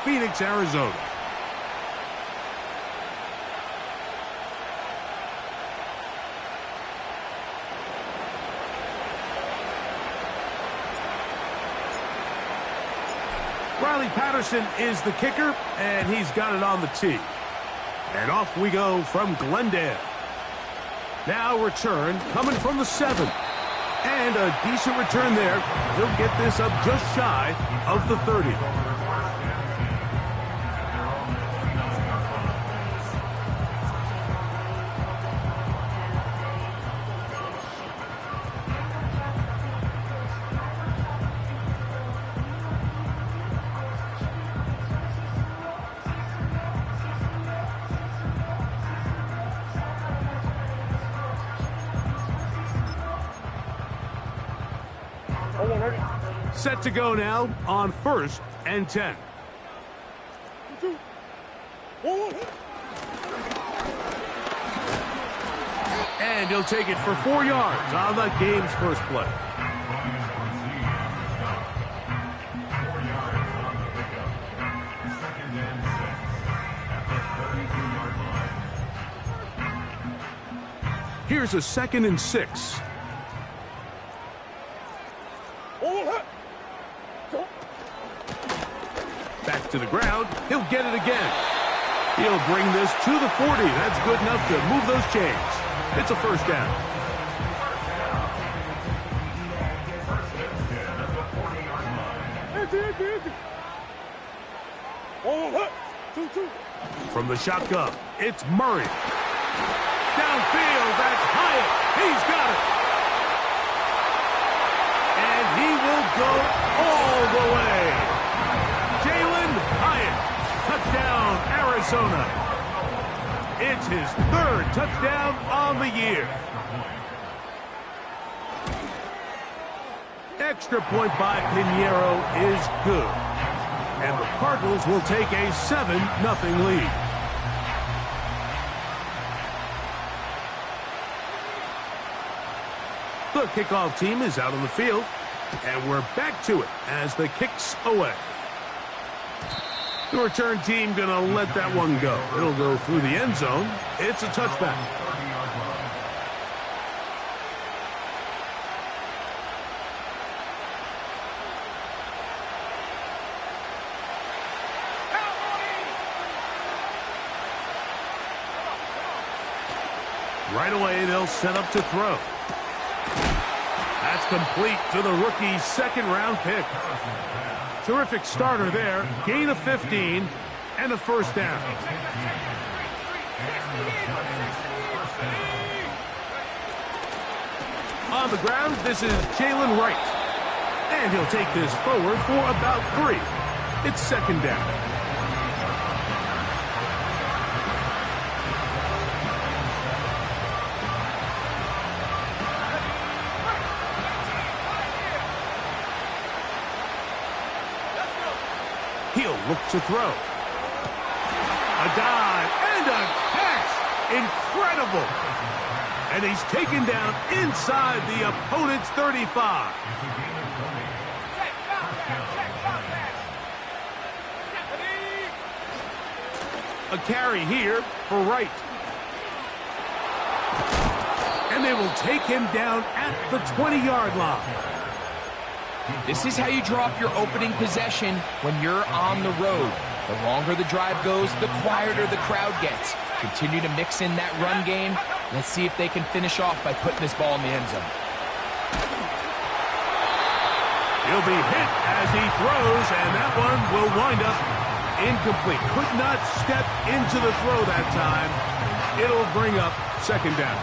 Phoenix, Arizona. Riley Patterson is the kicker, and he's got it on the tee. And off we go from Glendale. Now return coming from the 7. And a decent return there. He'll get this up just shy of the 30. Set to go now on 1st and 10. And he'll take it for 4 yards on that game's first play. Here's a 2nd and 6. Back to the ground. He'll get it again. He'll bring this to the 40. That's good enough to move those chains. It's a first down. From the shotgun, it's Murray. Downfield, that's Hyatt. He's got it. And he will go all the way. Jalen Hyatt, touchdown, Arizona. It's his 3rd touchdown on the year. Extra point by Pinheiro is good. And the Cardinals will take a 7-0 lead. The kickoff team is out on the field. And we're back to it as the kick's away. The return team going to let that one go. It'll go through the end zone. It's a touchback. Right away, they'll set up to throw. That's complete to the rookie's 2nd-round pick. Terrific starter there. Gain of 15 and a first down. On the ground, this is Jalen Wright. And he'll take this forward for about 3. It's 2nd down. He'll look to throw. A dive and a catch. Incredible. And he's taken down inside the opponent's 35. A carry here for Wright. And they will take him down at the 20-yard line. This is how you draw up your opening possession when you're on the road. The longer the drive goes, the quieter the crowd gets. Continue to mix in that run game. Let's see if they can finish off by putting this ball in the end zone. He'll be hit as he throws, and that one will wind up incomplete. Could not step into the throw that time. It'll bring up 2nd down.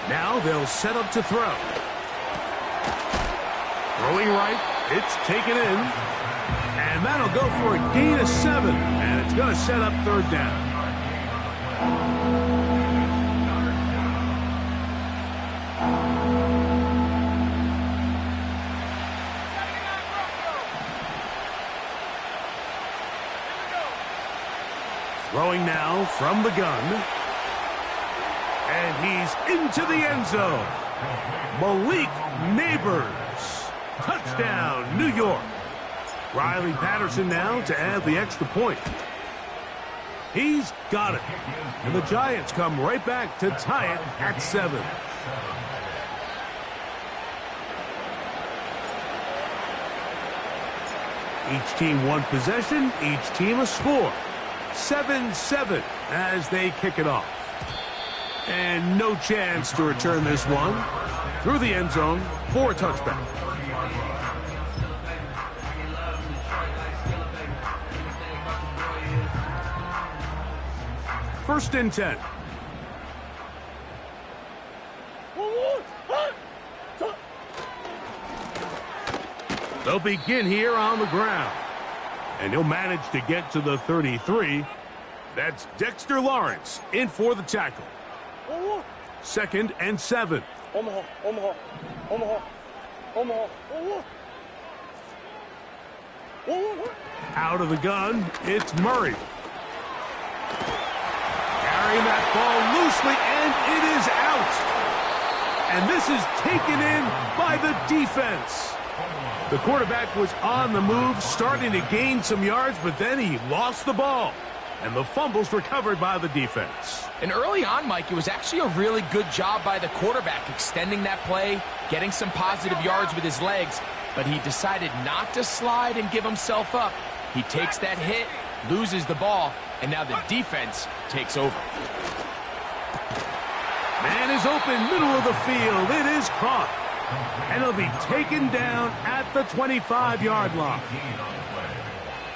Now they'll set up to throw. Throwing right, it's taken in. And that'll go for a gain of 7. And it's going to set up 3rd down. Throwing now from the gun. And he's into the end zone. Malik Neighbors. Touchdown, New York. Riley Patterson now to add the extra point. He's got it. And the Giants come right back to tie it at 7. Each team one possession, each team a score. 7-7 as they kick it off. And no chance to return this one. Through the end zone for a touchback. First and 10. They'll begin here on the ground. And he'll manage to get to the 33. That's Dexter Lawrence in for the tackle. Second and 7. Out of the gun, it's Murray. Carrying that ball loosely, and it is out. And this is taken in by the defense. The quarterback was on the move, starting to gain some yards, but then he lost the ball. And the fumble's recovered by the defense. And early on, Mike, it was actually a really good job by the quarterback, extending that play, getting some positive yards with his legs, but he decided not to slide and give himself up. He takes that hit, loses the ball, and now the defense takes over. Man is open, middle of the field. It is caught. And he'll be taken down at the 25-yard line.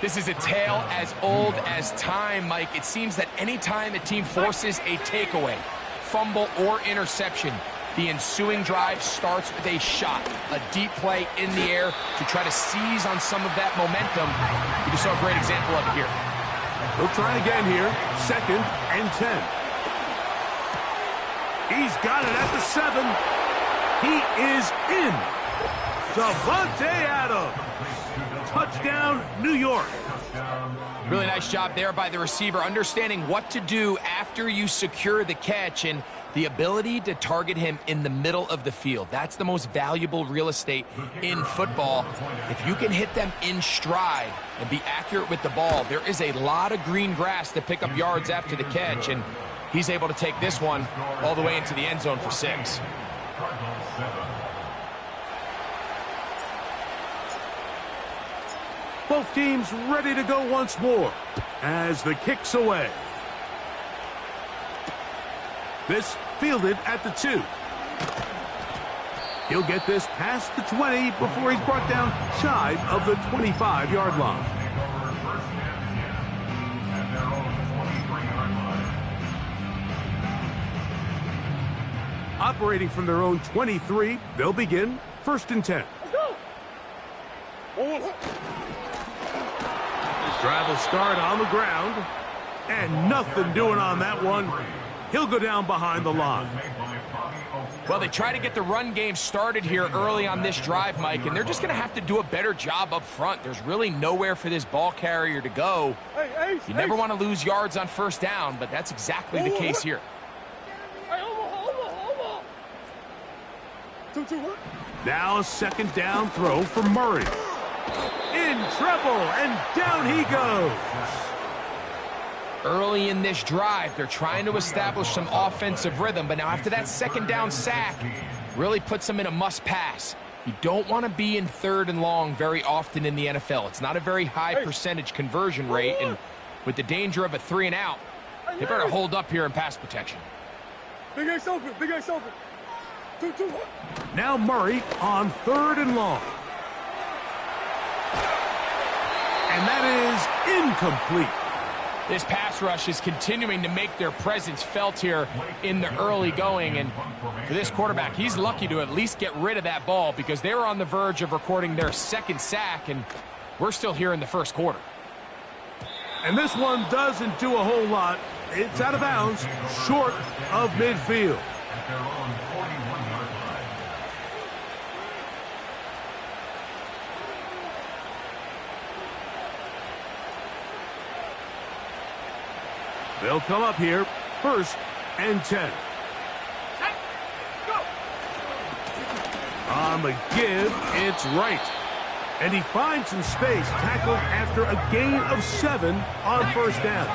This is a tale as old as time, Mike. It seems that any time a team forces a takeaway, fumble, or interception, the ensuing drive starts with a shot, a deep play in the air to try to seize on some of that momentum. You just saw a great example of it here. We'll try again here. Second and 10. He's got it at the 7. He is in. Davante Adams. Touchdown, New York. Really nice job there by the receiver, understanding what to do after you secure the catch and the ability to target him in the middle of the field. That's the most valuable real estate in football. If you can hit them in stride and be accurate with the ball, there is a lot of green grass to pick up yards after the catch, and he's able to take this one all the way into the end zone for 6. Both teams ready to go once more as the kick's away. This fielded at the 2. He'll get this past the 20 before he's brought down shy of the 25-yard line. Operating from their own 23, they'll begin first and 10. Drive will start on the ground, and nothing doing on that one. He'll go down behind the line. Well, they try to get the run game started here early on this drive, Mike, and they're just going to have to do a better job up front. There's really nowhere for this ball carrier to go. You never want to lose yards on first down, but that's exactly the case here. Now a second down throw for Murray. In trouble, and down he goes. Early in this drive, they're trying to establish some offensive rhythm, but now after that second down sack, really puts them in a must-pass. You don't want to be in 3rd and long very often in the NFL. It's not a very high percentage conversion rate, and with the danger of a 3 and out, they better hold up here in pass protection. Big Ace open, Big Ace open. 2-2. Now Murray on 3rd and long. And that is incomplete. This pass rush is continuing to make their presence felt here in the early going. And for this quarterback, he's lucky to at least get rid of that ball because they were on the verge of recording their 2nd sack, and we're still here in the 1st quarter. And this one doesn't do a whole lot. It's out of bounds, short of midfield. They'll come up here, first and 10. On the give, it's right. And he finds some space, tackled after a gain of 7 on first down.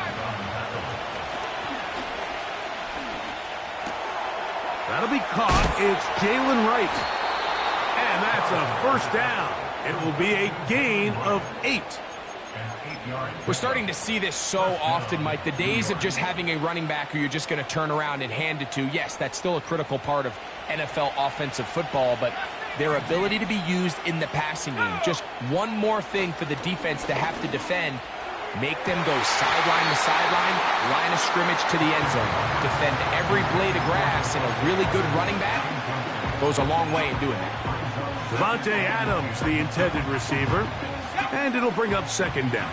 That'll be caught. It's Jalen Wright. And that's a first down. It will be a gain of 8. We're starting to see this so often, Mike. The days of just having a running back who you're just going to turn around and hand it to, yes, that's still a critical part of NFL offensive football, but their ability to be used in the passing game, just one more thing for the defense to have to defend, make them go sideline to sideline, line of scrimmage to the end zone. Defend every blade of grass, and a really good running back goes a long way in doing that. Devontae Adams, the intended receiver, and it'll bring up second down.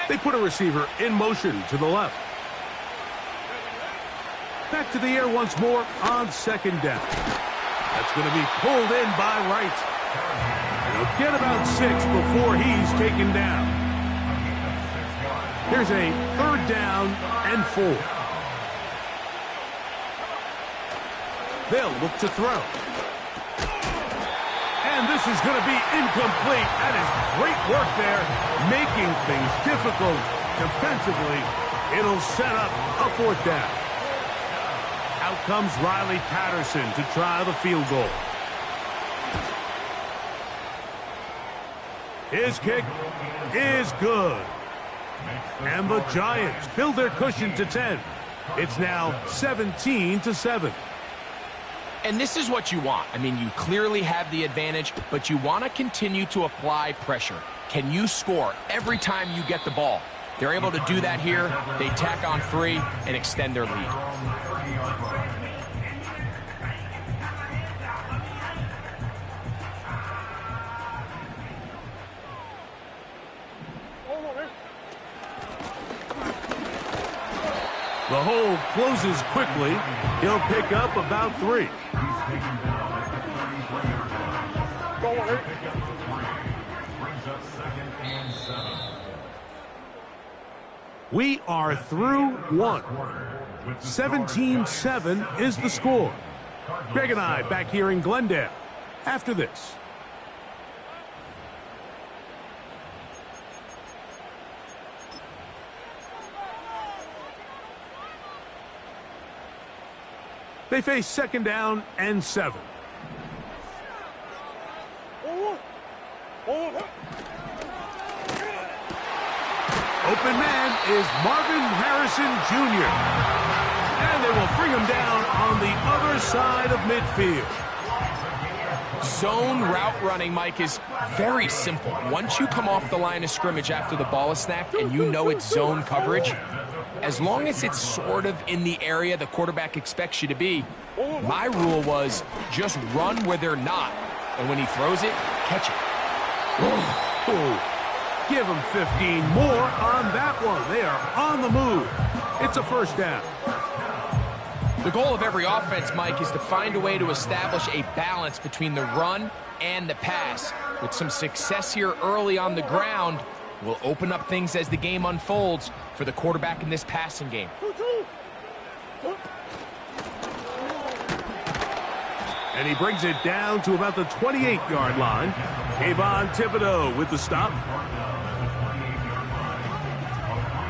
They put a receiver in motion to the left. Back to the air once more on second down. That's going to be pulled in by Wright. He'll get about 6 before he's taken down. Here's a third down and 4. They'll look to throw. And this is going to be incomplete. That is great work there, making things difficult defensively. It'll set up a fourth down. Out comes Riley Patterson to try the field goal. His kick is good. And the Giants build their cushion to 10. It's now 17-7. And this is what you want. I mean, you clearly have the advantage, but you want to continue to apply pressure. Can you score every time you get the ball? They're able to do that here. They tack on 3 and extend their lead. The hole closes quickly. He'll pick up about 3. We are through 1. 17-7 is the score. Greg and I back here in Glendale after this. They face second down and 7. Open man is Marvin Harrison Jr. And they will bring him down on the other side of midfield. Zone route running, Mike, is very simple. Once you come off the line of scrimmage after the ball is snapped and you know it's zone coverage, as long as it's sort of in the area the quarterback expects you to be, my rule was just run where they're not. And when he throws it, catch it. Oh. Give them 15 more on that one. They are on the move. It's a first down. The goal of every offense, Mike, is to find a way to establish a balance between the run and the pass. With some success here early on the ground, will open up things as the game unfolds for the quarterback in this passing game. And he brings it down to about the 28-yard line. Kayvon Thibodeau with the stop.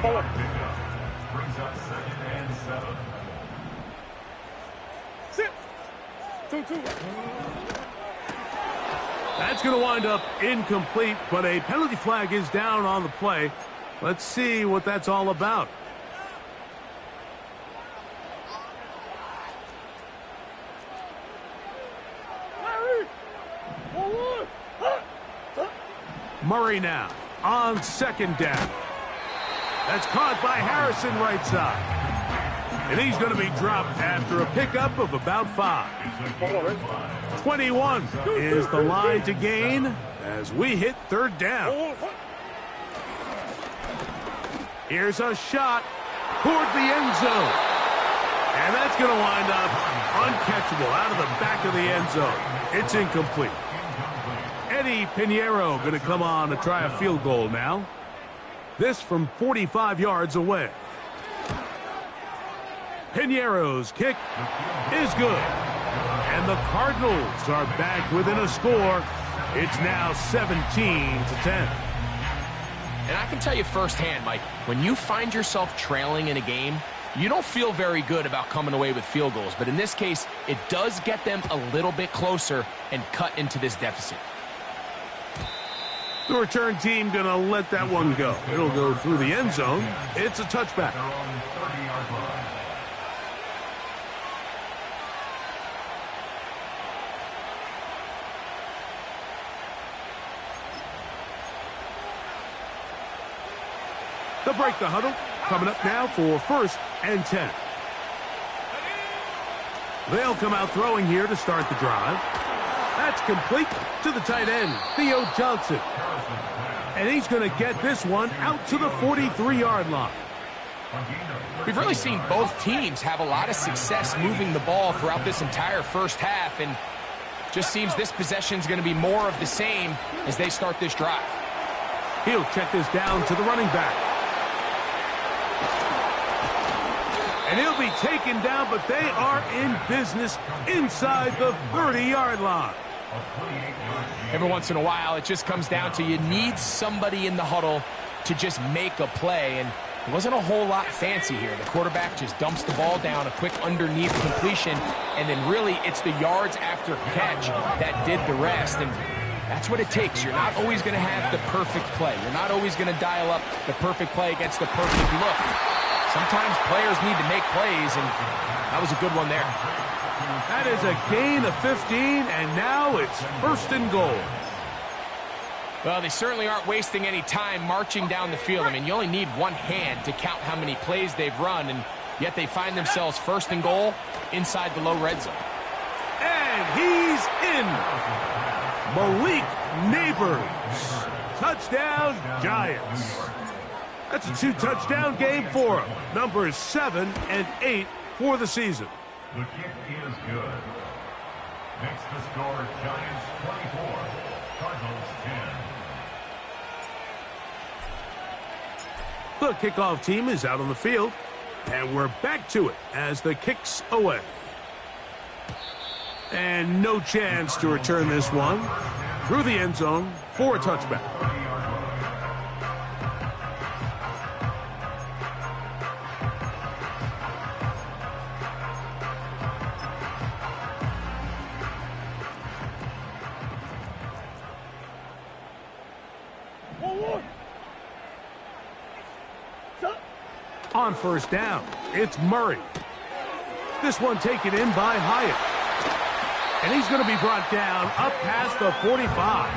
Brings up second and 7. Sit. 2-2. That's going to wind up incomplete, but a penalty flag is down on the play. Let's see what that's all about. Murray now on second down. That's caught by Harrison right side. And he's going to be dropped after a pickup of about 5. 21 is the line to gain as we hit third down. Here's a shot toward the end zone. And that's going to wind up uncatchable out of the back of the end zone. It's incomplete. Eddie Pinheiro going to come on to try a field goal now. This from 45 yards away. Piñeiro's kick is good. And the Cardinals are back within a score. It's now 17-10. And I can tell you firsthand, Mike, when you find yourself trailing in a game, you don't feel very good about coming away with field goals. But in this case, it does get them a little bit closer and cut into this deficit. The return team going to let that one go. It'll go through the end zone. It's a touchback. They'll break the huddle. Coming up now for 1st and 10. They'll come out throwing here to start the drive. That's complete to the tight end, Theo Johnson. And he's going to get this one out to the 43-yard line. We've really seen both teams have a lot of success moving the ball throughout this entire first half, and just seems this possession is going to be more of the same as they start this drive. He'll check this down to the running back. And he'll be taken down, but they are in business inside the 30-yard line. Every once in a while, it just comes down to you need somebody in the huddle to just make a play, and it wasn't a whole lot fancy here. The quarterback just dumps the ball down, a quick underneath completion, and then really it's the yards after catch that did the rest, and that's what it takes. You're not always going to have the perfect play. You're not always going to dial up the perfect play against the perfect look. Sometimes players need to make plays, and that was a good one there. That is a gain of 15, and now it's 1st and goal. Well, they certainly aren't wasting any time marching down the field. I mean, you only need one hand to count how many plays they've run, and yet they find themselves 1st and goal inside the low red zone. And he's in. Malik Neighbors. Touchdown, Giants. That's a 2-touchdown game for him. Numbers 7 and 8 for the season. The kick is good. Next to score, Giants 24, Cardinals 10. The kickoff team is out on the field, and we're back to it as the kick's away. And no chance to return this one through the end zone for a touchback. On 1st down, it's Murray. This one taken in by Hyatt. And he's going to be brought down up past the 45.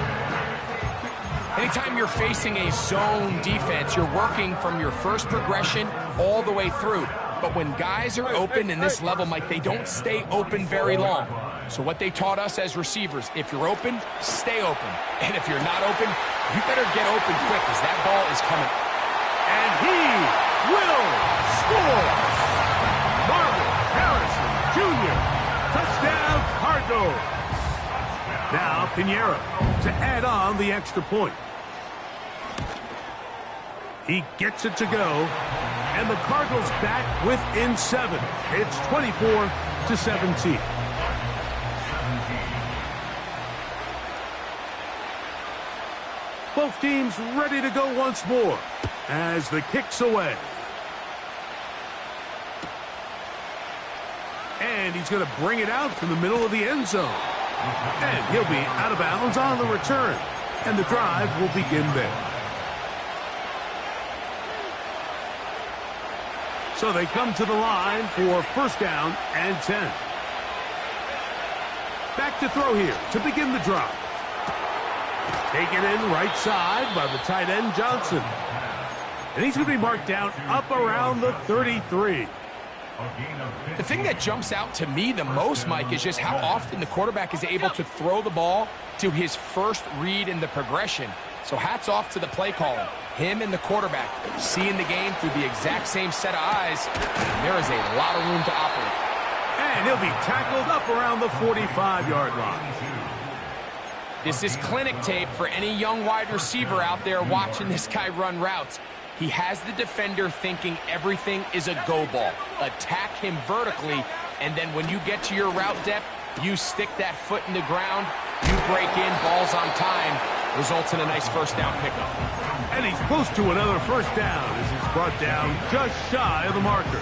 Anytime you're facing a zone defense, you're working from your first progression all the way through. But when guys are open in this level, Mike, they don't stay open very long. So what they taught us as receivers, if you're open, stay open. And if you're not open, you better get open quick because that ball is coming. And he will score. Marvin Harrison Jr. Touchdown, Cardinals. Now Piñeiro to add on the extra point. He gets it to go, and the Cardinals back within 7. It's 24-17. Both teams ready to go once more as the kick's away. And he's going to bring it out from the middle of the end zone. And he'll be out of bounds on the return. And the drive will begin there. So they come to the line for 1st down and 10. Back to throw here to begin the drive. Taken in right side by the tight end Johnson. And he's going to be marked down up around the 33. The thing that jumps out to me the most, Mike, is just how often the quarterback is able to throw the ball to his first read in the progression. So hats off to the play caller. Him and the quarterback seeing the game through the exact same set of eyes. There is a lot of room to operate. And he'll be tackled up around the 45-yard line. This is clinic tape for any young wide receiver out there watching this guy run routes. He has the defender thinking everything is a go ball. Attack him vertically, and then when you get to your route depth, you stick that foot in the ground, you break in, balls on time, results in a nice first down pickup. And he's close to another first down as he's brought down just shy of the marker.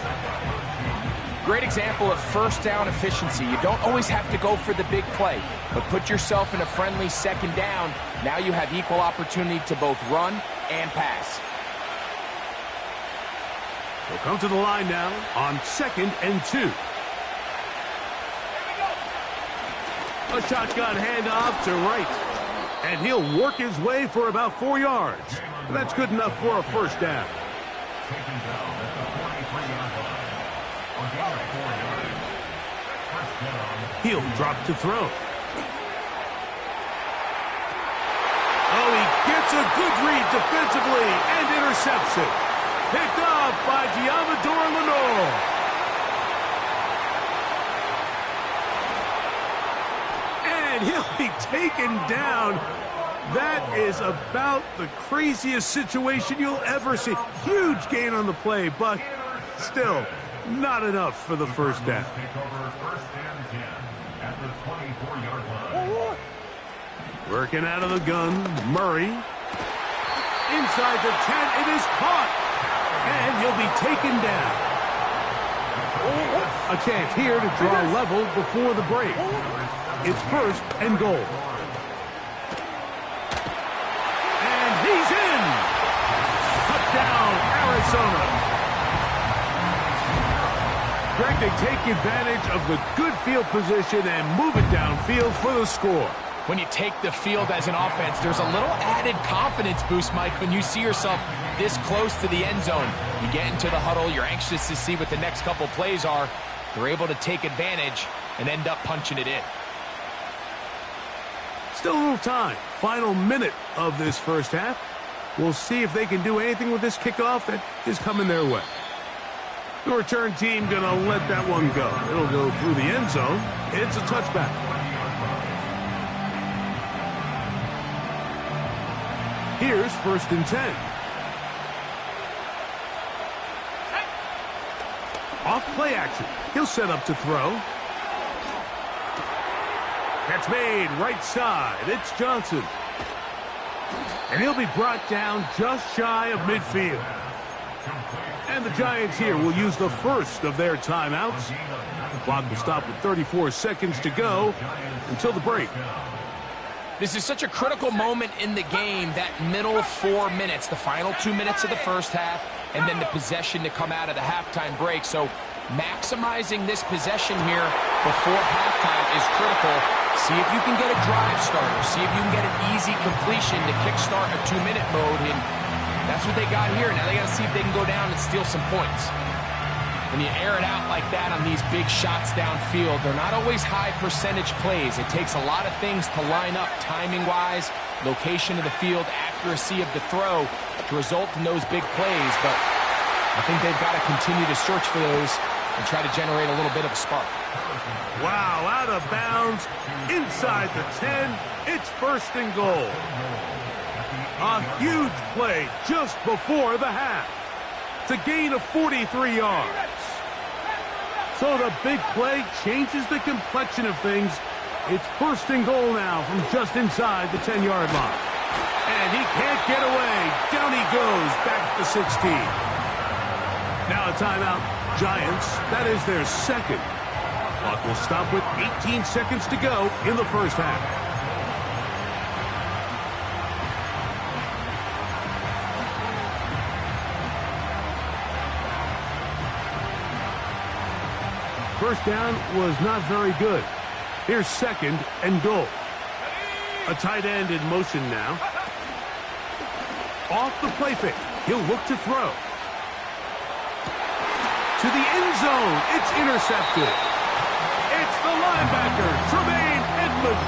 Great example of first down efficiency. You don't always have to go for the big play, but put yourself in a friendly second down. Now you have equal opportunity to both run and pass. We'll come to the line now on 2nd and 2. A shotgun handoff to right. And he'll work his way for about 4 yards. That's good enough for a first down. Taken down at the 43-yard line. On down at 4 yards. First down. He'll drop to throw. Oh, he gets a good read defensively and intercepts it. Picked off by Diamador Lenore. And he'll be taken down. That is about the craziest situation you'll ever see. Huge gain on the play, but still not enough for the first down. Take over first and 10 at the 24-yard line. Working out of the gun, Murray. Inside the 10, it is caught. And he'll be taken down. A chance here to draw level before the break. It's first and goal. And he's in. Touchdown, Arizona. Greg, they take advantage of the good field position and move it downfield for the score. When you take the field as an offense, there's a little added confidence boost, Mike, when you see yourself this close to the end zone. You get into the huddle, you're anxious to see what the next couple plays are. They're able to take advantage and end up punching it in. Still a little time. Final minute of this first half. We'll see if they can do anything with this kickoff that is coming their way. The return team going to let that one go. It'll go through the end zone. It's a touchback. Here's first and 10. Off play action. He'll set up to throw. Catch made right side. It's Johnson. And he'll be brought down just shy of midfield. And the Giants here will use the first of their timeouts. The clock will stop with 34 seconds to go until the break. This is such a critical moment in the game, that middle 4 minutes, the final 2 minutes of the first half, and then the possession to come out of the halftime break. So maximizing this possession here before halftime is critical. See if you can get a drive starter. See if you can get an easy completion to kickstart a 2-minute mode. And that's what they got here. Now they got to see if they can go down and steal some points. When you air it out like that on these big shots downfield, they're not always high percentage plays. It takes a lot of things to line up timing-wise, location of the field, accuracy of the throw to result in those big plays. But I think they've got to continue to search for those and try to generate a little bit of a spark. Wow, out of bounds, inside the 10, it's first and goal. A huge play just before the half. It's a gain of 43 yards. So the big play changes the complexion of things. It's first and goal now from just inside the 10-yard line. And he can't get away. Down he goes, back to 16. Now a timeout. Giants, that is their second. Clock will stop with 18 seconds to go in the first half. First down was not very good. Here's second and goal. A tight end in motion now. Off the play fake. He'll look to throw. To the end zone. It's intercepted. It's the linebacker, Tremaine Edmonds.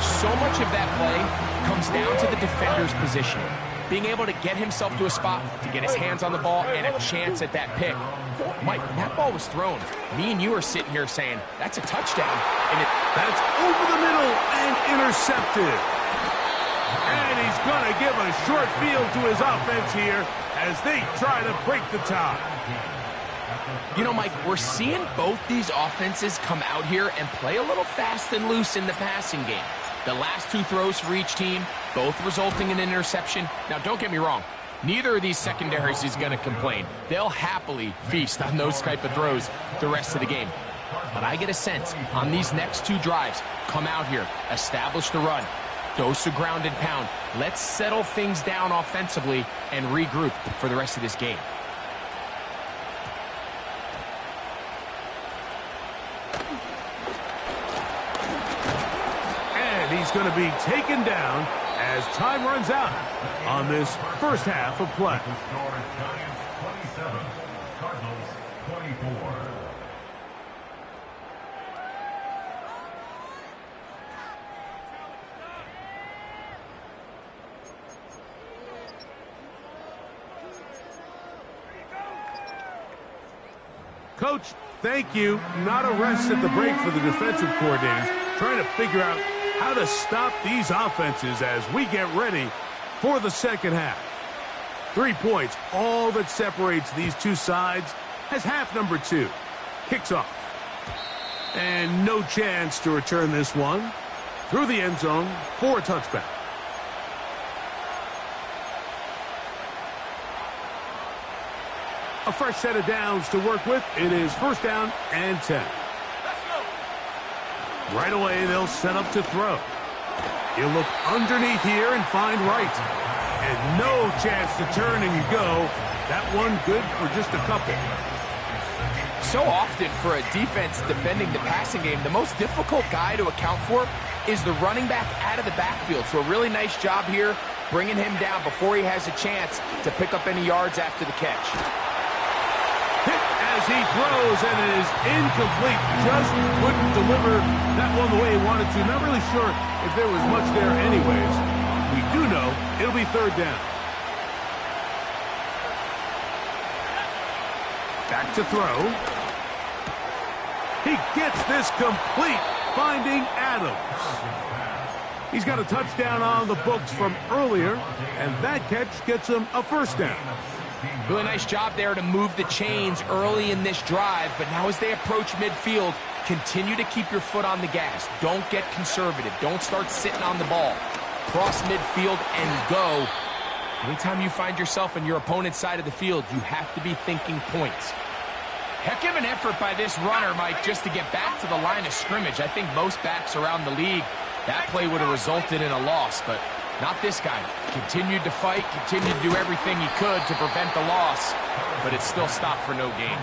So much of that play comes down to the defender's positioning. Being able to get himself to a spot, to get his hands on the ball, and a chance at that pick. Mike, when that ball was thrown, me and you are sitting here saying, that's a touchdown. And that's over the middle and intercepted. And he's going to give a short field to his offense here as they try to break the tie. You know, Mike, we're seeing both these offenses come out here and play a little fast and loose in the passing game. The last two throws for each team, both resulting in an interception. Now, don't get me wrong. Neither of these secondaries is going to complain. They'll happily feast on those type of throws the rest of the game. But I get a sense on these next two drives, come out here, establish the run, dose of ground and pound. Let's settle things down offensively and regroup for the rest of this game. And he's going to be taken down as time runs out on this first half of play. The score is Giants 27, Cardinals 24. Coach, thank you. Not a rest at the break for the defensive coordinators, trying to figure out how to stop these offenses as we get ready for the second half. 3 points, all that separates these two sides, as half number 2 kicks off. And no chance to return this one through the end zone for a touchback. A fresh set of downs to work with. It is first down and 10. Right away, they'll set up to throw. He'll look underneath here and find right. And no chance to turn, and you go. That one good for just a couple. So often for a defense defending the passing game, the most difficult guy to account for is the running back out of the backfield. So a really nice job here bringing him down before he has a chance to pick up any yards after the catch. Hit as he throws, and it is incomplete. Just couldn't deliver that one the way he wanted to. Not really sure if there was much there anyways. We do know it'll be third down. Back to throw. He gets this complete, finding Adams. He's got a touchdown on the books from earlier, and that catch gets him a first down. Really nice job there to move the chains early in this drive, but now as they approach midfield, continue to keep your foot on the gas. Don't get conservative. Don't start sitting on the ball. Cross midfield and go. Anytime you find yourself on your opponent's side of the field, you have to be thinking points. Heck of an effort by this runner, Mike, just to get back to the line of scrimmage. I think most backs around the league, that play would have resulted in a loss, but not this guy. Continued to fight, continued to do everything he could to prevent the loss, but it still stopped for no gain.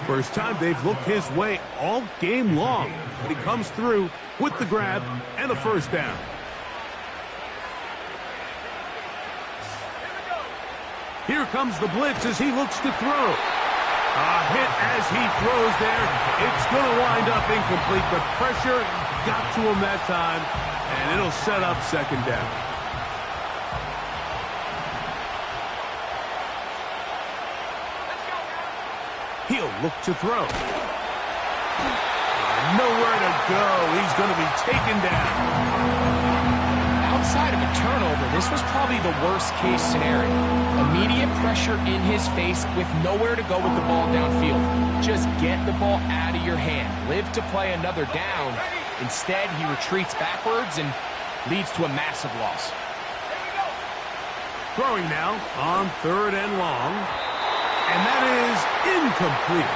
First time they've looked his way all game long, but he comes through with the grab and a first down. Here comes the blitz as he looks to throw. A hit as he throws there. It's going to wind up incomplete. The pressure got to him that time, and it'll set up second down. He'll look to throw. Nowhere to go. He's going to be taken down. Outside of a turnover, this was probably the worst-case scenario. Immediate pressure in his face with nowhere to go with the ball downfield. Just get the ball out of your hand. Live to play another down. Instead, he retreats backwards and leads to a massive loss. Throwing now on third and long. And that is incomplete.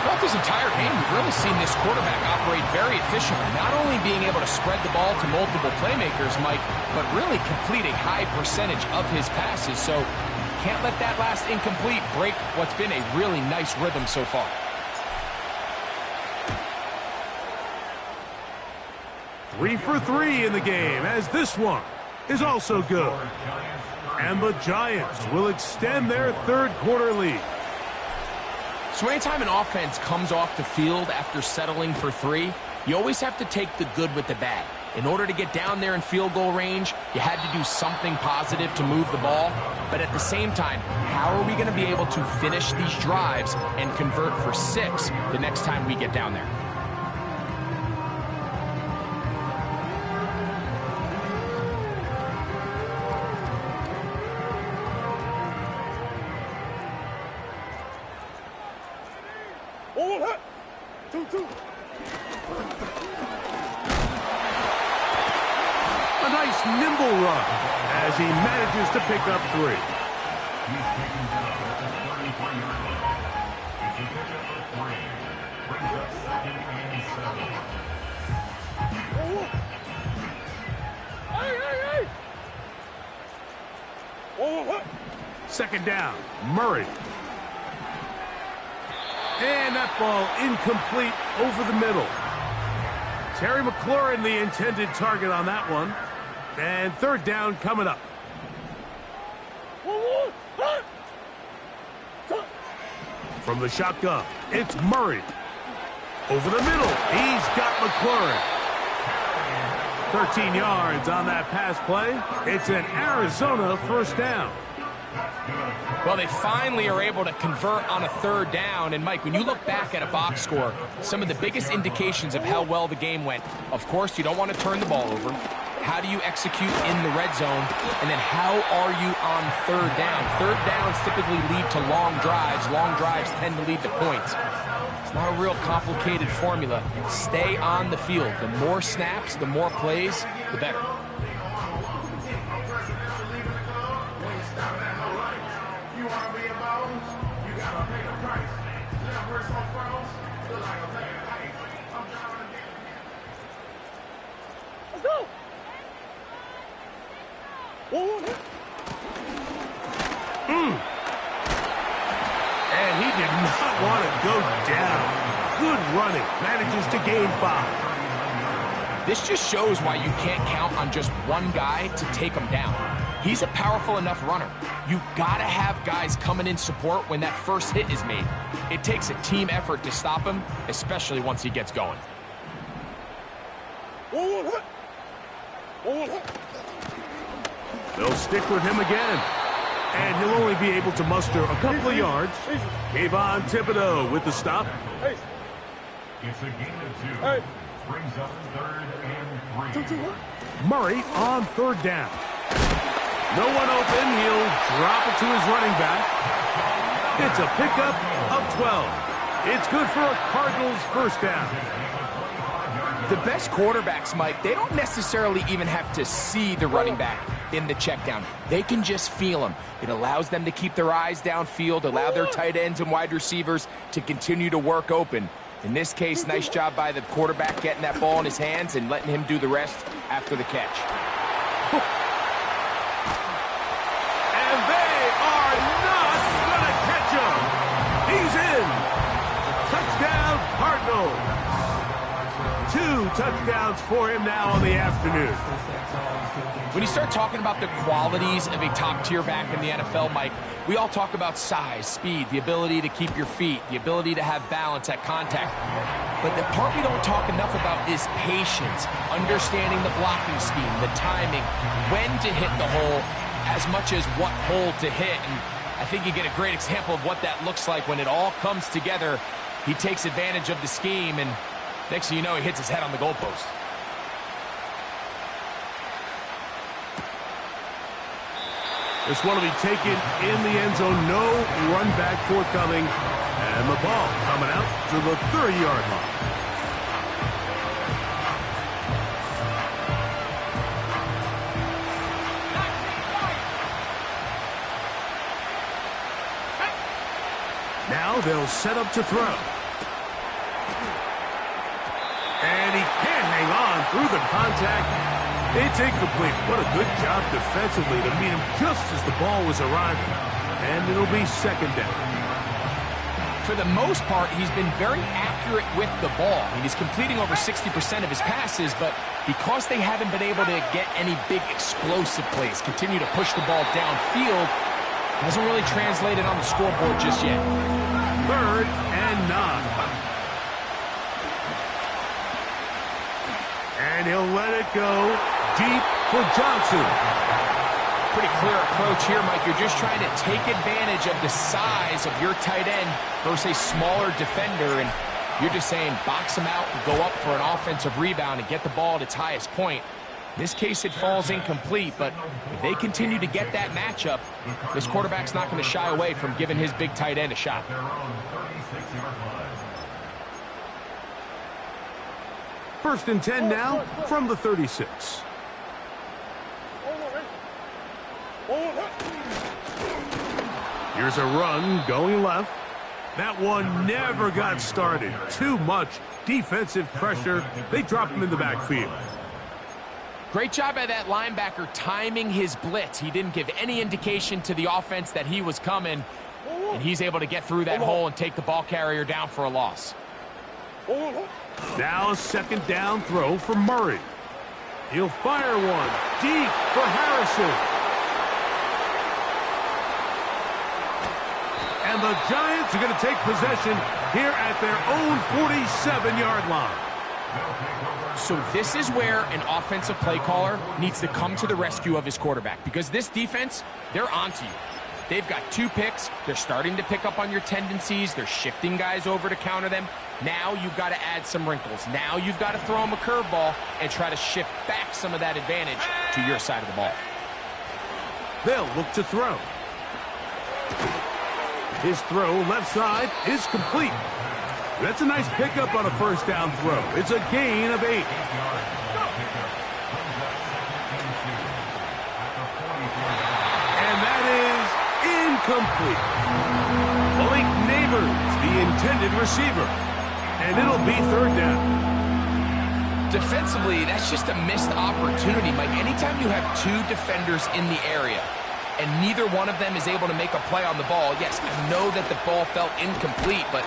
Throughout this entire game, we've really seen this quarterback operate very efficiently, not only being able to spread the ball to multiple playmakers, Mike, but really complete a high percentage of his passes. So can't let that last incomplete break what's been a really nice rhythm so far. Three for three in the game, as this one is also good. And the Giants will extend their third quarter lead. So anytime an offense comes off the field after settling for three, you always have to take the good with the bad. In order to get down there in field goal range, you had to do something positive to move the ball. But at the same time, how are we going to be able to finish these drives and convert for 6 the next time we get down there? 1 hit. 2-2. A nice nimble run as he manages to pick up 3. He's taken down at the 33-yard line. It's a pickup of 3. Brings up 2nd and 7. Hey! 1 hit. 2nd down, Murray. And that ball incomplete over the middle. Terry McLaurin, the intended target on that one. And 3rd down coming up. From the shotgun, it's Murray. Over the middle, he's got McLaurin. 13 yards on that pass play. It's an Arizona 1st down. Well, they finally are able to convert on a 3rd down. And, Mike, when you look back at a box score, some of the biggest indications of how well the game went, of course, you don't want to turn the ball over. How do you execute in the red zone? And then how are you on 3rd down? 3rd downs typically lead to long drives. Long drives tend to lead to points. It's not a real complicated formula. Stay on the field. The more snaps, the more plays, the better. Let's go. 1 hit. And he did not want to go down. Good running. Manages to gain 5. This just shows why you can't count on just one guy to take him down. He's a powerful enough runner. You gotta have guys coming in support when that first hit is made. It takes a team effort to stop him, especially once he gets going. 1 hit. 1 hit. They'll stick with him again. And he'll only be able to muster a couple of yards. Kayvon Thibodeau with the stop. Hey. It's a gain of 2. Hey. Brings up 3rd and 3. 2-2. Murray on 3rd down. No one open. He'll drop it to his running back. It's a pickup of 12. It's good for a Cardinals 1st down. The best quarterbacks, Mike, they don't necessarily even have to see the running back in the check down. They can just feel him. It allows them to keep their eyes downfield, allow their tight ends and wide receivers to continue to work open. In this case, nice job by the quarterback getting that ball in his hands and letting him do the rest after the catch. And they are not going to catch him. He's in. Touchdown, Cardinals. 2 touchdowns for him now on the afternoon. When you start talking about the qualities of a top-tier back in the NFL, Mike, we all talk about size, speed, the ability to keep your feet, the ability to have balance at contact. But the part we don't talk enough about is patience, understanding the blocking scheme, the timing, when to hit the hole, as much as what hole to hit. And I think you get a great example of what that looks like when it all comes together. He takes advantage of the scheme, and next thing you know, he hits his head on the goalpost. This one will be taken in the end zone. No run back forthcoming. And the ball coming out to the 30-yard line. Now they'll set up to throw. And he can't hang on through the contact. It's incomplete. What a good job defensively to meet him just as the ball was arriving. And it'll be 2nd down. For the most part, he's been very accurate with the ball. I mean, he's completing over 60% of his passes, but because they haven't been able to get any big explosive plays, continue to push the ball downfield, hasn't really translated on the scoreboard just yet. 3rd and 9. And he'll let it go deep for Johnson. Pretty clear approach here, Mike. You're just trying to take advantage of the size of your tight end versus a smaller defender, and you're just saying box him out and go up for an offensive rebound and get the ball at its highest point. In this case, it falls incomplete, but if they continue to get that matchup, this quarterback's not going to shy away from giving his big tight end a shot. First and 10 now from the 36. Here's a run going left. That one never got started. Too much defensive pressure. They drop him in the backfield. Great job by that linebacker timing his blitz. He didn't give any indication to the offense that he was coming, and he's able to get through that hole and take the ball carrier down for a loss. Now a second down throw for Murray. He'll fire one deep for Harrison. And the Giants are going to take possession here at their own 47-yard line. So this is where an offensive play caller needs to come to the rescue of his quarterback, because this defense, they're onto you. They've got 2 picks. They're starting to pick up on your tendencies. They're shifting guys over to counter them. Now you've got to add some wrinkles. Now you've got to throw them a curveball and try to shift back some of that advantage to your side of the ball. They'll look to throw. His throw left side is complete. That's a nice pickup on a first down throw. It's a gain of 8. And that is incomplete. Malik Neighbors, the intended receiver. And it'll be third down. Defensively, that's just a missed opportunity, Mike. Anytime you have 2 defenders in the area and neither one of them is able to make a play on the ball, yes, I know that the ball felt incomplete, but,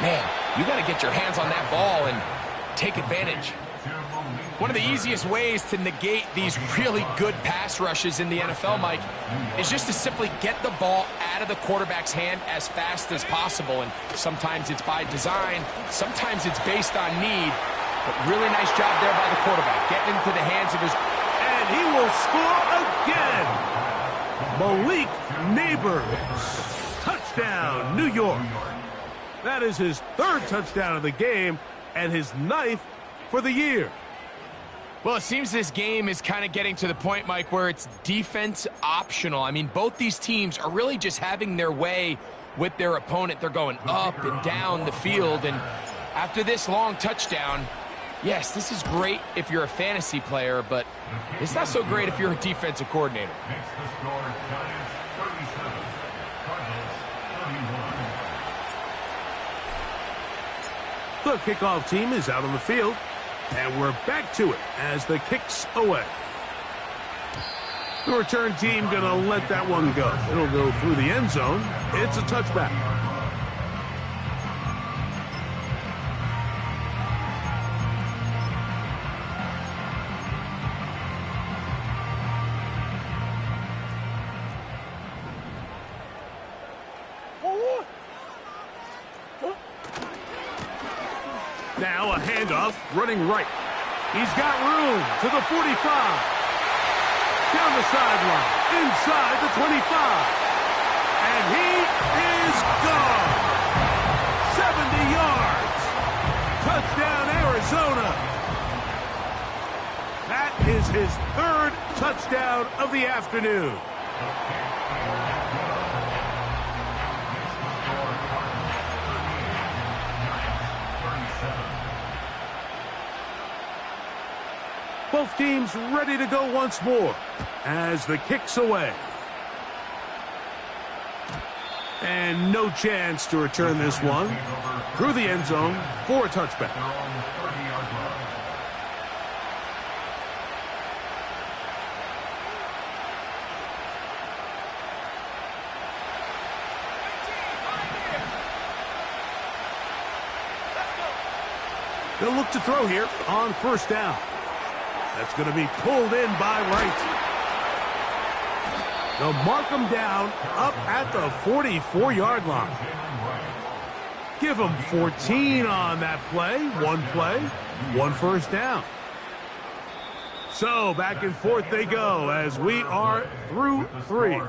man, you got to get your hands on that ball and take advantage. One of the easiest ways to negate these really good pass rushes in the NFL, Mike, is just to simply get the ball out of the quarterback's hand as fast as possible. And sometimes it's by design, sometimes it's based on need. But really nice job there by the quarterback, getting into the hands of his... And he will score again! Malik Neighbors. Touchdown, New York. That is his 3rd touchdown of the game and his 9th for the year. Well, it seems this game is kind of getting to the point, Mike, where it's defense optional. I mean, both these teams are really just having their way with their opponent. They're going up and down the field, and after this long touchdown, yes, this is great if you're a fantasy player, but it's not so great if you're a defensive coordinator. The kickoff team is out on the field, and we're back to it as the kick's away. The return team going to let that one go. It'll go through the end zone. It's a touchback. Now a handoff, running right. He's got room to the 45. Down the sideline, inside the 25. And he is gone. 70 yards. Touchdown, Arizona. That is his 3rd touchdown of the afternoon. Both teams ready to go once more as the kick's away. And no chance to return this one through the end zone for a touchback. They'll look to throw here on first down. That's going to be pulled in by Wright. They'll mark him down up at the 44-yard line. Give him 14 on that play, one first down. So back and forth they go as we are through 3.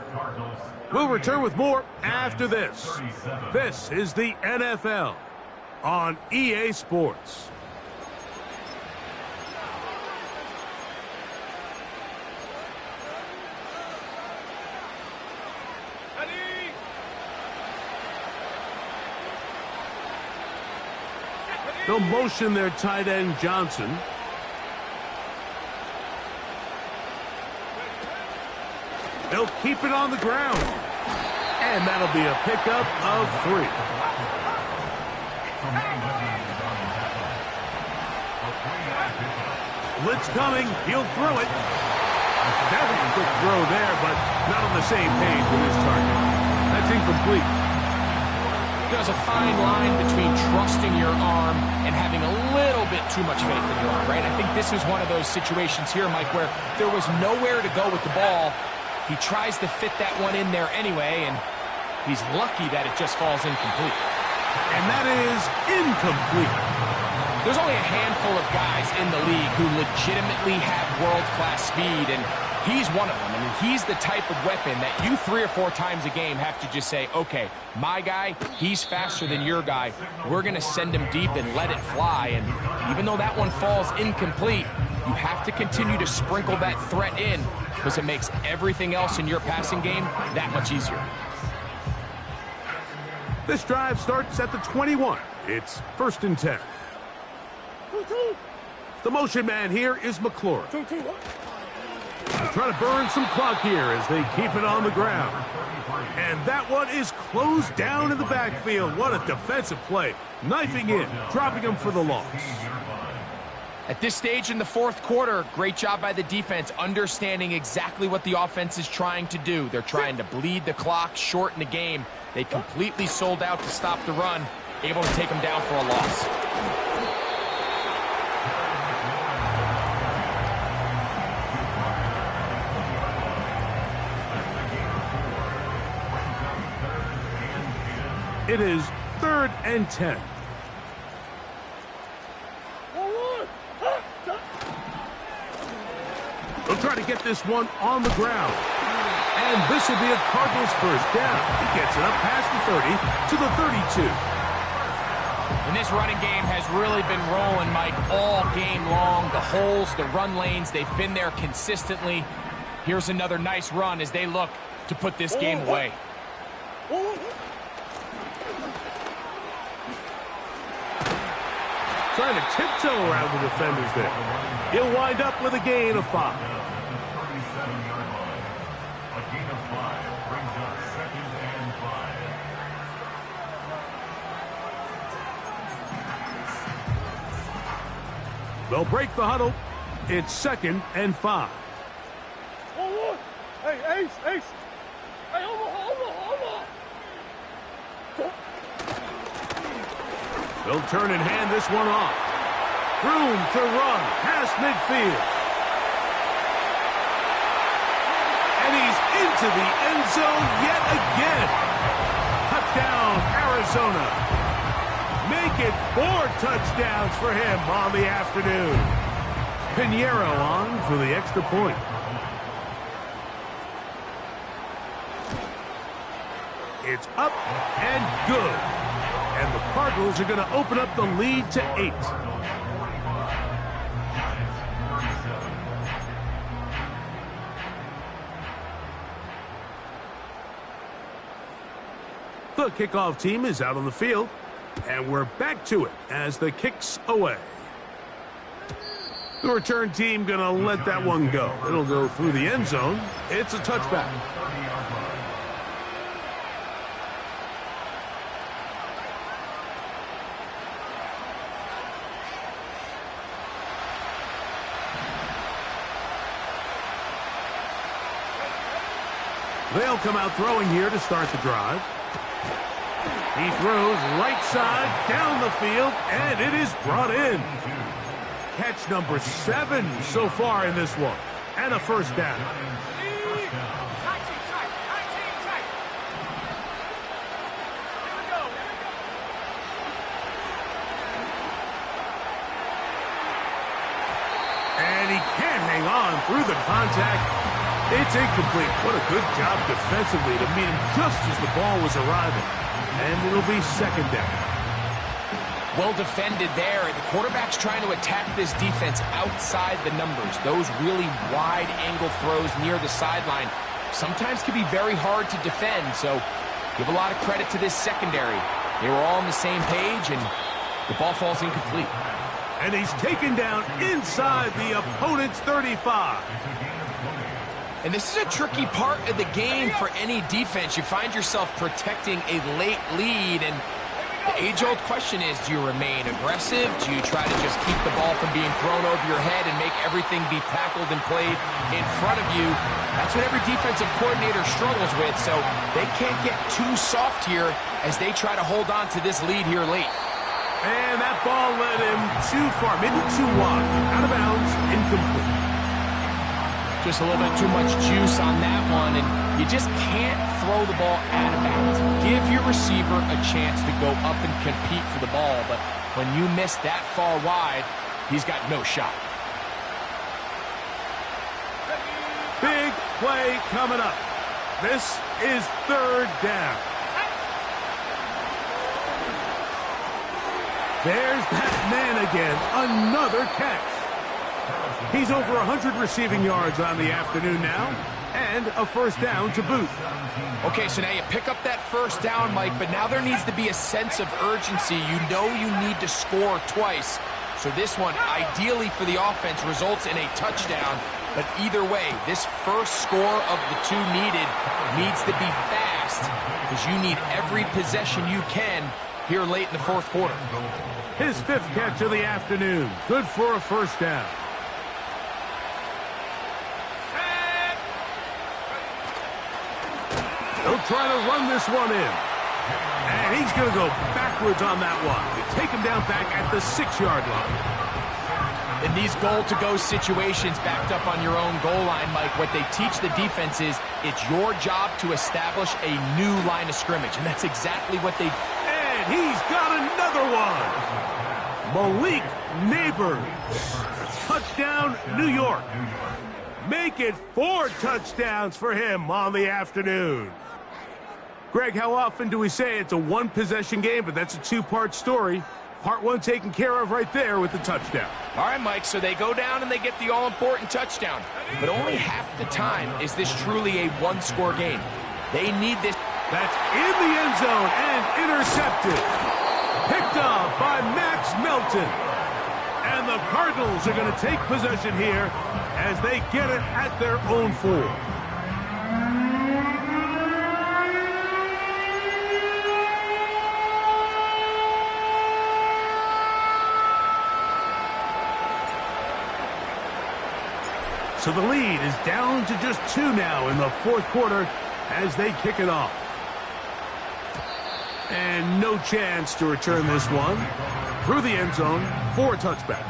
We'll return with more after this. This is the NFL on EA Sports. They'll motion their tight end, Johnson. They'll keep it on the ground. And that'll be a pickup of 3. Blitz coming. He'll throw it. That was a quick throw there, but not on the same page with his target. That's incomplete. There's a fine line between trusting your arm and having a little bit too much faith in your arm, right? I think this is one of those situations here, Mike, where there was nowhere to go with the ball. He tries to fit that one in there anyway, and he's lucky that it just falls incomplete. And that is incomplete. There's only a handful of guys in the league who legitimately have world-class speed, and he's one of them. I mean, he's the type of weapon that you 3 or 4 times a game have to just say, okay, my guy, he's faster than your guy. We're going to send him deep and let it fly. And even though that one falls incomplete, you have to continue to sprinkle that threat in because it makes everything else in your passing game that much easier. This drive starts at the 21. It's 1st and 10. The motion man here is McLaurin. Trying to burn some clock here as they keep it on the ground. And that one is closed down in the backfield. What a defensive play. Knifing in, dropping him for the loss. At this stage in the 4th quarter, great job by the defense, understanding exactly what the offense is trying to do. They're trying to bleed the clock, shorten the game. They completely sold out to stop the run, able to take them down for a loss. It is 3rd and 10. They'll try to get this one on the ground. And this will be a Cardinals first down. He gets it up past the 30 to the 32. And this running game has really been rolling, Mike, all game long. The holes, the run lanes, they've been there consistently. Here's another nice run as they look to put this game away. Trying to tiptoe around the defenders there. He'll wind up with a gain of 5. 37-yard line. A gain of 5 brings up 2nd and 5. They'll break the huddle. It's 2nd and 5. Hey, Ace. Hey, over. They'll turn and hand this one off. Room to run past midfield. And he's into the end zone yet again. Touchdown, Arizona. Make it 4 touchdowns for him on the afternoon. Pinheiro on for the extra point. It's up and good. And the Cardinals are going to open up the lead to 8. The kickoff team is out on the field, and we're back to it as the kick's away. The return team going to let that one go. It'll go through the end zone. It's a touchback. They'll come out throwing here to start the drive. He throws right side down the field, and it is brought in. Catch number 7 so far in this one, and a first down. And he can't hang on through the contact. It's incomplete. What a good job defensively to meet him just as the ball was arriving. And it'll be 2nd down. Well defended there. The quarterback's trying to attack this defense outside the numbers. Those really wide angle throws near the sideline sometimes can be very hard to defend. So give a lot of credit to this secondary. They were all on the same page, and The ball falls incomplete. And he's taken down inside the opponent's 35. And this is a tricky part of the game for any defense. You find yourself protecting a late lead, and the age-old question is, do you remain aggressive? Do you try to just keep the ball from being thrown over your head and make everything be tackled and played in front of you? That's what every defensive coordinator struggles with, so they can't get too soft here as they try to hold on to this lead here late. And that ball led him too far, maybe too wide. Out of bounds, incomplete. Just a little bit too much juice on that one, and you just can't throw the ball out of bounds. Give your receiver a chance to go up and compete for the ball, but when you miss that far wide, he's got no shot. Big play coming up. This is third down. There's that man again, another catch. He's over 100 receiving yards on the afternoon now, and a first down to boot. Okay, so now you pick up that first down, Mike, but now there needs to be a sense of urgency. You know you need to score twice. So this one, ideally for the offense, results in a touchdown. But either way, this first score of the two needs to be fast, because you need every possession you can here late in the fourth quarter. His fifth catch of the afternoon. Good for a first down. He'll try to run this one in. And he's going to go backwards on that one. They take him down back at the 6-yard line. In these goal-to-go situations backed up on your own goal line, Mike, what they teach the defense is it's your job to establish a new line of scrimmage. And that's exactly what they... And he's got another one. Malik Neighbors. Touchdown, New York. Make it 4 touchdowns for him on the afternoon. Greg, how often do we say it's a one-possession game, but that's a two-part story? Part one taken care of right there with the touchdown. All right, Mike, so they go down and they get the all-important touchdown. But only half the time is this truly a one-score game. They need this. That's in the end zone and intercepted. Picked off by Max Melton. And the Cardinals are going to take possession here as they get it at their own 4. So the lead is down to just 2 now in the fourth quarter as they kick it off. And no chance to return this one. Through the end zone for a touchback.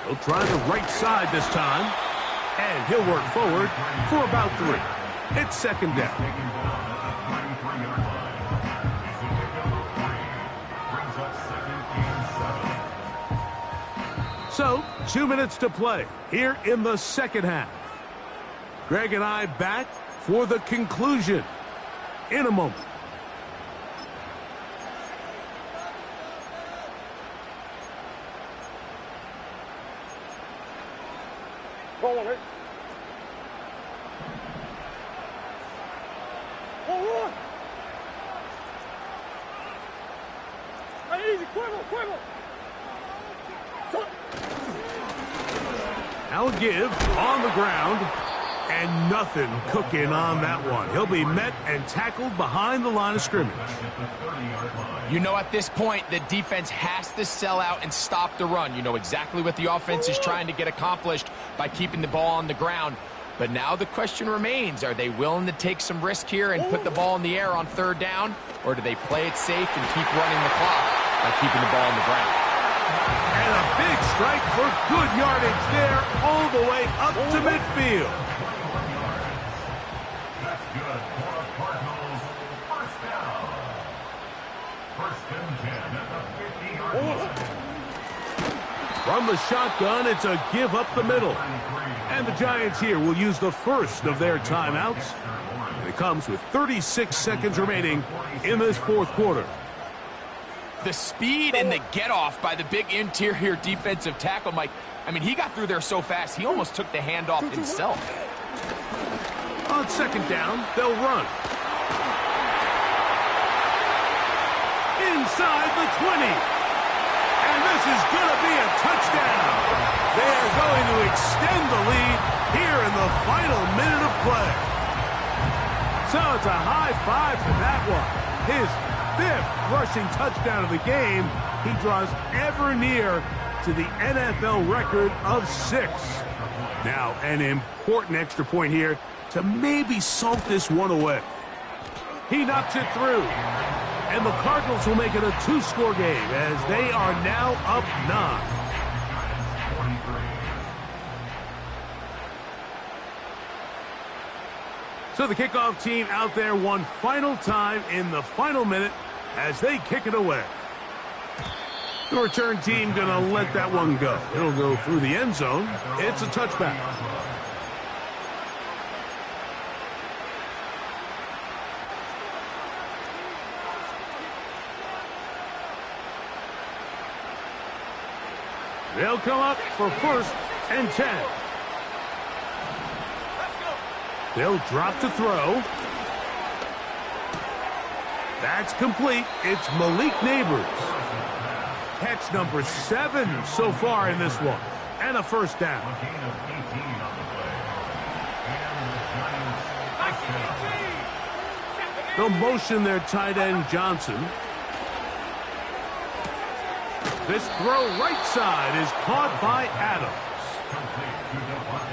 He'll try the right side this time. And he'll work forward for about 3. It's second down. So, 2 minutes to play here in the second half. Greg and I back for the conclusion in a moment. Go on, right? Oh, easy, quiver. Now give on the ground, and nothing cooking on that one. He'll be met and tackled behind the line of scrimmage. You know, at this point, the defense has to sell out and stop the run. You know exactly what the offense is trying to get accomplished by keeping the ball on the ground. But now the question remains, are they willing to take some risk here and put the ball in the air on third down? Or do they play it safe and keep running the clock by keeping the ball on the ground? And a big strike for good yardage there all the way up to midfield. That's good for a Cardinals first down. First and 10 at the 50-yard line. From the shotgun, it's a give up the middle. And the Giants here will use the first of their timeouts. They comes with 36 seconds remaining in this fourth quarter. The speed and the get-off by the big interior defensive tackle, Mike. I mean, he got through there so fast, he almost took the handoff himself. On second down, they'll run. Inside the 20. And this is going to be a touchdown. They are going to extend the lead here in the final minute of play. So it's a high five for that one. His 5th rushing touchdown of the game. He draws ever near to the NFL record of 6. Now, an important extra point here to maybe salt this one away. He knocks it through. And the Cardinals will make it a 2-score game as they are now up 9. So the kickoff team out there one final time in the final minute as they kick it away. The return team going to let that one go. It'll go through the end zone. It's a touchback. They'll come up for 1st and 10. They'll drop to throw. That's complete. It's Malik Neighbors. Catch number 7 so far in this one. And a first down. They'll motion their tight end Johnson. This throw right side is caught by Adams.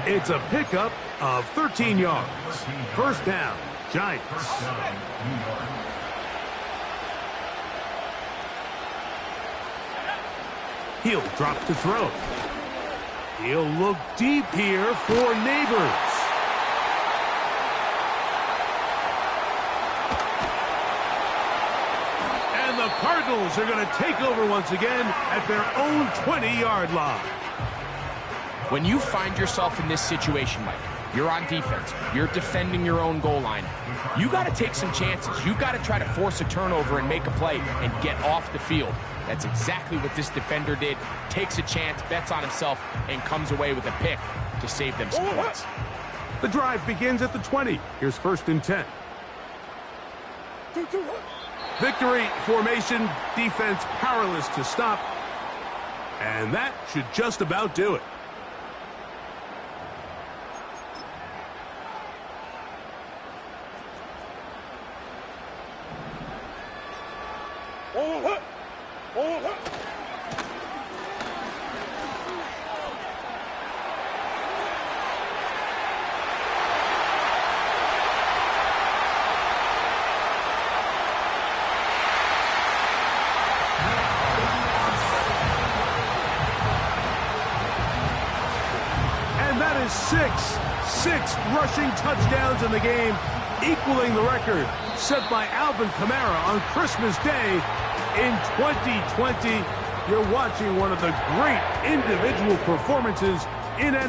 It's a pickup of 13 yards. First down, Giants. He'll drop to throw. He'll look deep here for Neighbors. And the Cardinals are going to take over once again at their own 20-yard line. When you find yourself in this situation, Mike, you're on defense, you're defending your own goal line, you got to take some chances. You got to try to force a turnover and make a play and get off the field. That's exactly what this defender did. Takes a chance, bets on himself, and comes away with a pick to save them some points. The drive begins at the 20. Here's 1st and 10. Victory formation, defense powerless to stop. And that should just about do it. Six rushing touchdowns in the game, equaling the record set by Alvin Kamara on Christmas Day in 2020. You're watching one of the great individual performances in NFL.